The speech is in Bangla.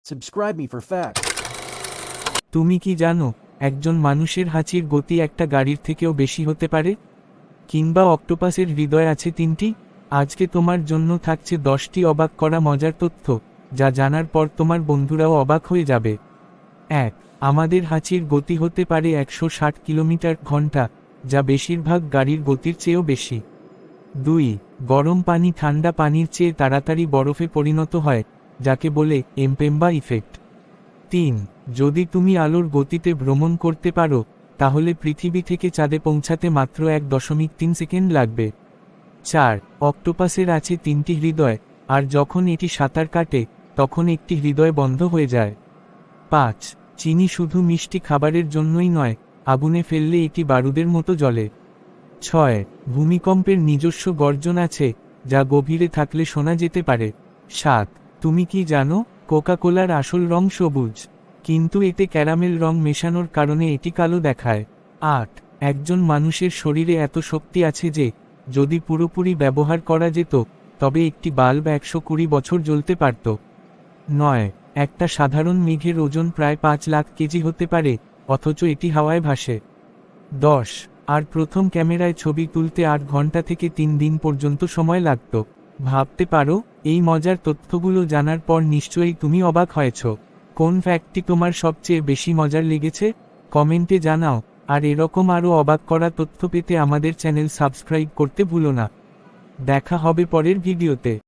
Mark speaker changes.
Speaker 1: Subscribe me for facts.
Speaker 2: তুমি কি জানো একজন মানুষের হাঁচির গতি একটা গাড়ির থেকেও বেশি হতে পারে? কিংবা অক্টোপাসের হৃদয় আছে 3টি? আজকে তোমার জন্য থাকছে 10টি অবাক করা মজার তথ্য, যা জানার পর তোমার বন্ধুরাও অবাক হয়ে যাবে। 1. আমাদের হাঁচির গতি হতে পারে 160 কিলোমিটার/ঘন্টা, যা বেশিরভাগ গাড়ির গতির চেয়েও বেশি। 2. গরম পানি ঠান্ডা পানির চেয়ে তাড়াতাড়ি বরফে পরিণত হয়, যাকে বলে এমপেম্বা ইফেক্ট। 3. যদি তুমি আলোর গতিতে ভ্রমণ করতে পারো, তাহলে পৃথিবী থেকে চাঁদে পৌঁছাতে মাত্র 1.3 সেকেন্ড লাগবে। 4. অক্টোপাসের আছে 3টি হৃদয়, আর যখন এটি সাঁতার কাটে, তখন একটি হৃদয় বন্ধ হয়ে যায়। 5. চিনি শুধু মিষ্টি খাবারের জন্যই নয়, আগুনে ফেললে এটি বারুদের মতো জ্বলে। 6. ভূমিকম্পের নিজস্ব গর্জন আছে, যা গভীরে থাকলে শোনা যেতে পারে। 7. তুমি কি জানো কোকা-কোলার আসল রং সবুজ, কিন্তু এতে ক্যারামেল রং মেশানোর কারণে এটি কালো দেখায়। 8. একজন মানুষের শরীরে এত শক্তি আছে যে, যদি পুরোপুরি ব্যবহার করা যেত, তবে একটি বাল্ব 120 বছর জ্বলতে পারত। 9. একটা সাধারণ মেঘের ওজন প্রায় 5 লাখ কেজি হতে পারে, অথচ এটি হাওয়ায় ভাসে। 10. আর প্রথম ক্যামেরায় ছবি তুলতে 8 ঘন্টা থেকে 3 দিন পর্যন্ত সময় লাগত। ভাবতে পারো, এই মজার তথ্যগুলো জানার পর নিশ্চয়ই তুমি অবাক হয়েছ। কোন ফ্যাক্টটি তোমার সবচেয়ে বেশি মজার লেগেছে? কমেন্টে জানাও, আর এরকম আরও অবাক করা তথ্য পেতে আমাদের চ্যানেল সাবস্ক্রাইব করতে ভুলো না। দেখা হবে পরের ভিডিওতে।